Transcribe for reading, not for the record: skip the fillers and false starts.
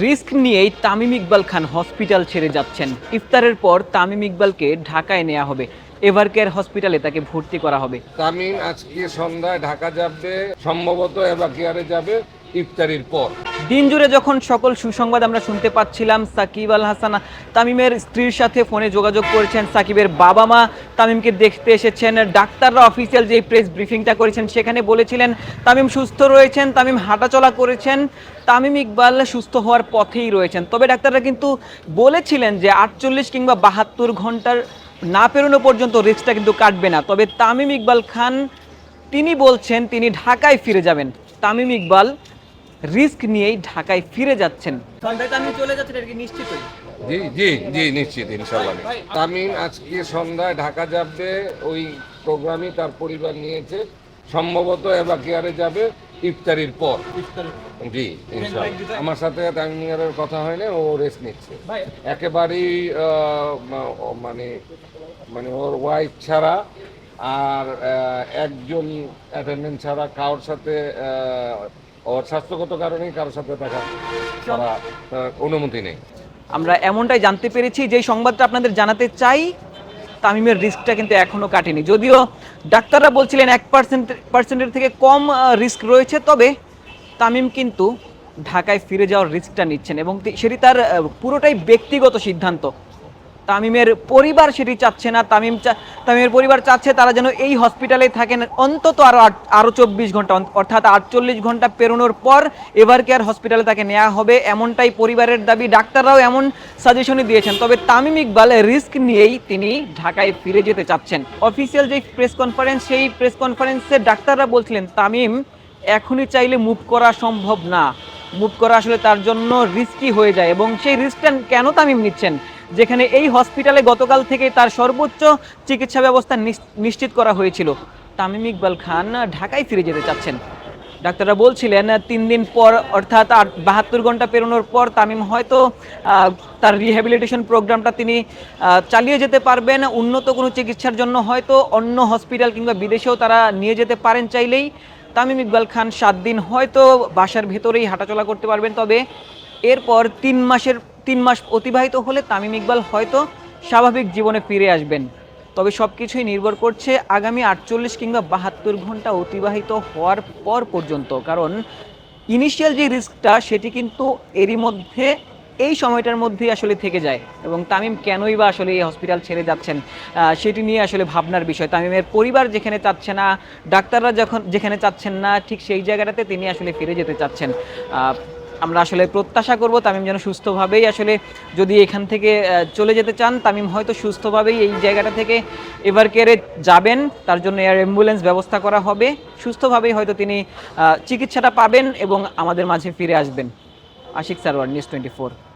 Risk নিয়েই তামিম ইকবাল খান hospital ছেড়ে যাচ্ছেন। ইফতারের পর তামিম ইকবালকে ঢাকায় নেওয়া হবে, এভারকেয়ার হসপিটালে তাকে ভর্তি করা হবে। তামিম আজকে সন্ধ্যায় ঢাকা যাবে, সম্ভবত এভারকেয়ারে যাবে ইফতারির পর। দিন জুড়ে যখন সকল সুসংবাদ আমরা শুনতে পাচ্ছিলাম, সাকিব আল হাসান তামিমের স্ত্রীর সাথে ফোনে যোগাযোগ করেছেন, সাকিবের বাবা মা তামিমকে দেখতে এসেছেন, ডাক্তাররা অফিসিয়াল যে প্রেস ব্রিফিংটা করেছেন সেখানে বলেছিলেন তামিম সুস্থ রয়েছেন, তামিম হাঁটাচলা করেছেন, তামিম ইকবাল সুস্থ হওয়ার পথেই রয়েছেন। তবে ডাক্তাররা কিন্তু বলেছিলেন যে 48 কিংবা 72 ঘন্টার না পেরোনো পর্যন্ত রিস্কটা কিন্তু কাটবে না। তবে তামিম ইকবাল খান তিনি বলছেন তিনি ঢাকায় ফিরে যাবেন। তামিম ইকবাল রিস্ক নিয়েই ঢাকায় ফিরে যাচ্ছেন। তামিম চলে যাচ্ছেন, এটা কি নিশ্চিতই? জি জি জি, নিশ্চিত, ইনশাল্লাহ। তামিম আজকে সন্ধ্যায় ঢাকা যাবে, ওই প্রোগ্রামই তার পরিবার নিয়েছে, সম্ভবত এভারকেয়ারে যাবে ইফতারির পর। জি, ইনশাল্লাহ। আমার সাথে তামিমের কথা হয় না, ও রেস্ট নিচ্ছে একেবারেই, মানে মানে ওর ওয়াইফ ছাড়া আর একজন অ্যাটেন্ডেন্ট ছাড়া কারোর সাথে ওর স্বাস্থ্যগত কারণেই কারোর সাথে দেখা করা অনুমতি নেই। আমরা এমনটাই জানতে পেরেছি, যে সংবাদটা আপনাদের জানাতে চাই। তামিমের রিস্কটা কিন্তু এখনো কাটেনি, যদিও ডাক্তাররা বলছিলেন 1% থেকে কম রিস্ক রয়েছে। তবে তামিম কিন্তু ঢাকায় ফিরে যাওয়ার রিস্কটা নিচ্ছেন এবং সেটি তার পুরোটাই ব্যক্তিগত সিদ্ধান্ত। তামিমের পরিবার সেটি চাচ্ছে না। তামিমের পরিবার চাচ্ছে তারা যেন এই হসপিটালে থাকেন অন্তত আরও 24 ঘন্টা, অর্থাৎ 48 ঘন্টা পেরোনোর পর এভারকেয়ার হসপিটালে তাকে নেওয়া হবে, এমনটাই পরিবারের দাবি। ডাক্তাররাও এমন সাজেশনই দিয়েছেন। তবে তামিম ইকবাল রিস্ক নিয়েই তিনি ঢাকায় ফিরে যেতে চাচ্ছেন। অফিসিয়াল যে প্রেস কনফারেন্স, সেই প্রেস কনফারেন্সে ডাক্তাররা বলছিলেন তামিম এখনই চাইলে মুভ করা সম্ভব না, মুভ করা আসলে তার জন্য রিস্কি হয়ে যায়। এবং সেই রিস্কটা কেন তামিম নিচ্ছেন, যেখানে এই হসপিটালে গতকাল থেকে তার সর্বোচ্চ চিকিৎসা ব্যবস্থা নিশ্চিত করা হয়েছিল। তামিম ইকবাল খান ঢাকায় ফিরে যেতে চাচ্ছেন। ডাক্তাররা বলছিলেন 3 দিন পর, অর্থাৎ 72 ঘন্টা পেরোনোর পর তামিম হয়তো তার রিহ্যাবিলিটেশন প্রোগ্রামটা তিনি চালিয়ে যেতে পারবেন। উন্নত কোনো চিকিৎসার জন্য হয়তো অন্য হসপিটাল কিংবা বিদেশেও তারা নিয়ে যেতে পারেন চাইলেই। তামিম ইকবাল খান 7 দিন হয়তো বাসার ভেতরেই হাঁটাচলা করতে পারবেন। তবে এরপর 3 মাস অতিবাহিত হলে তামিম ইকবাল হয়তো স্বাভাবিক জীবনে ফিরে আসবেন। তবে সব কিছুই নির্ভর করছে আগামী 48 কিংবা 72 ঘন্টা অতিবাহিত হওয়ার পর পর্যন্ত। কারণ ইনিশিয়াল যে রিস্কটা সেটি কিন্তু এরই মধ্যে, এই সময়টার মধ্যেই আসলে থেকে যায়। এবং তামিম কেনই বা আসলে এই হসপিটাল ছেড়ে যাচ্ছেন সেটি নিয়ে আসলে ভাবনার বিষয়। তামিমের পরিবার যেখানে চাচ্ছে না, ডাক্তাররা যেখানে চাচ্ছেন না, ঠিক সেই জায়গাটাতে তিনি আসলে ফিরে যেতে চাচ্ছেন। আমরা আসলে প্রত্যাশা করব তামিম যেন সুস্থভাবেই, আসলে যদি এখান থেকে চলে যেতে চান, তামিম হয়তো সুস্থভাবেই এই জায়গাটা থেকে এভারকেয়ারে যাবেন, তার জন্য এয়ার অ্যাম্বুলেন্স ব্যবস্থা করা হবে, সুস্থভাবেই হয়তো তিনি চিকিৎসাটা পাবেন এবং আমাদের মাঝে ফিরে আসবেন। আশিক সারওয়ার, নিউজ 24।